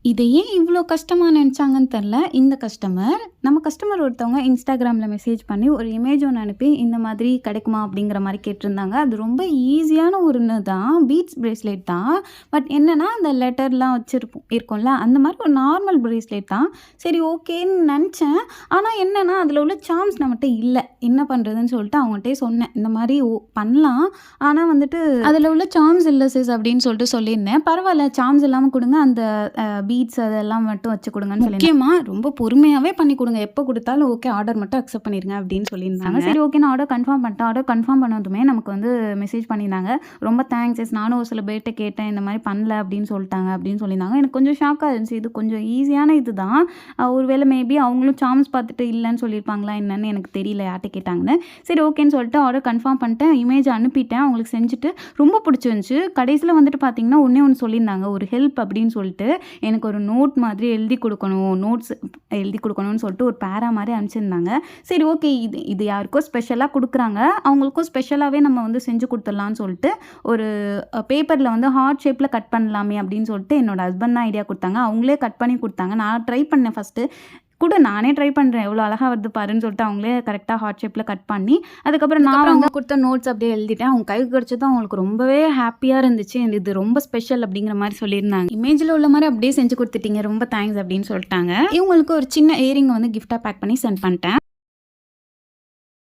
இத ஏன் இவ்ளோ கஷ்டமா நெனச்சாங்கன்னு தெர்ல. இந்த நம்ம கஸ்டமர் ஒருத்தவங்க Instagramல மெசேஜ் பண்ணி ஒரு இமேஜ் ஒண்ணு அனுப்பி, இந்த மாதிரி கிடைக்குமா? அப்படிங்கிற மாரி கேட்டிருந்தாங்க. அது ரொம்ப ஈஸியான ஒண்ணு தான். பீட்ஸ் பிரேஸ்லெட் தான். பட் என்னன்னா, அந்த லெட்டர்லாம் இருக்கும்ல, அந்த மாரி ஒரு நார்மல் பிரேஸ்லெட் தான். சரி ஓகேன்னு நெனச்சேன். ஆனா என்னன்னா, அதில உள்ள சார்ம்ஸ் நம்மட்ட இல்ல. என்ன பண்றதுன்னு சொல்லிட்டு அவங்கட்டயே சொன்னேன். இந்த மாரி பண்ணலாம். ஆனா வந்துட்டு, "அதில உள்ள சார்ம்ஸ் இல்ல சிஸ்" அப்படின்னு சொல்லிட்டு சொல்லியிருந்தேன். "பரவால்ல சார்ம்ஸ் இல்லாம குடுங்க. அந்த பீட்ஸ் அதெல்லாம் மட்டும் வச்சு குடுங்கன்னு முக்கியமா ரொம்ப பொறுமையாவே பண்ணி குடுங்க. எப்போ குடுத்தாலும் ஓகே ஆர்டர் மட்டும் அக்செப்ட் பண்ணிருங்க அப்படின்னு சொல்லியிருந்தாங்க. சரி ஓகே நான் ஆர்டர் கன்ஃபார்ம் பண்ணிட்டேன். ஆர்டர் கன்ஃபார்ம் பண்ணதுமே நமக்கு வந்து மெசேஜ் பண்ணியிருந்தாங்க. ரொம்ப தேங்க்ஸ் சிஸ். நானும் ஒரு சில பேர்ட்ட கேட்டேன். இந்த மாரி பண்ணல அப்படின்னு சொல்லிட்டாங்க அப்படின்னு சொல்லியிருந்தாங்க. எனக்கு கொஞ்சம் ஷாக்கா இருந்துச்சு. இது கொஞ்சம் ஈஸியான இதுதான். ஒருவேளை மேபி அவங்களும் சார்ம்ஸ் பார்த்துட்டு இல்லன்னு சொல்லியிருப்பாங்களா என்னன்னு எனக்கு தெரியல யார்ட்ட கேட்டாங்கன்னு. சரி ஓகேன்னு சொல்லிட்டு ஆர்டர் கன்ஃபார்ம் பண்ணிட்டேன். இமேஜ் அனுப்பிட்டேன். அவங்களுக்கு செஞ்சுட்டு ரொம்ப பிடிச்சிருந்துச்சு. கடைசியில வந்துட்டு பார்த்தீங்கன்னா, ஒண்ணே ஒண்ணு சொல்லியிருந்தாங்க. ஒரு ஹெல்ப் அப்படின்னு சொல்லிட்டு எனக்கு ஒரு நோட் மாதிரி எழுதி கொடுக்கணும். நோட்ஸ் எழுதி கொடுக்கணும்னு சொல்லிட்டு ஒரு பேரா மாதிரி அனுப்பிச்சிருந்தாங்க. சரி ஓகே இது இது யாருக்கோ ஸ்பெஷலாக கொடுக்குறாங்க. அவங்களுக்கும் ஸ்பெஷலாகவே நம்ம வந்து செஞ்சு கொடுத்துடலான்னு சொல்லிட்டு ஒரு பேப்பரில் வந்து ஹார்ட் ஷேப்பில் கட் பண்ணலாமே அப்படின்னு சொல்லிட்டு என்னோட ஹஸ்பண்ட் தான் ஐடியா கொடுத்தாங்க. அவங்களே கட் பண்ணி கொடுத்தாங்க. நான் ட்ரை பண்ணேன் ஃபஸ்ட்டு. கூட நானே ட்ரை பண்ணுறேன். எவ்வளோ அழகா வருது பாருன்னு சொல்லிட்டு அவங்களே கரெக்டாக ஹார்ட் ஷேப்பில் கட் பண்ணி, அதுக்கப்புறம் நான் அவங்க கொடுத்த நோட்ஸ் அப்படியே எழுதிட்டேன். அவங்க கைக்கு கிடைச்சதும் அவங்களுக்கு ரொம்பவே ஹாப்பியாக இருந்துச்சு. இது ரொம்ப ஸ்பெஷல் அப்படிங்கிற மாதிரி சொல்லியிருந்தாங்க. இமேஜில் உள்ள மாதிரி அப்படியே செஞ்சு கொடுத்துட்டீங்க. ரொம்ப தேங்க்ஸ் அப்படின்னு சொல்லிட்டாங்க. இவங்களுக்கு ஒரு சின்ன இயரிங் வந்து கிஃப்டாக பேக் பண்ணி சென்ட் பண்ணிட்டேன்.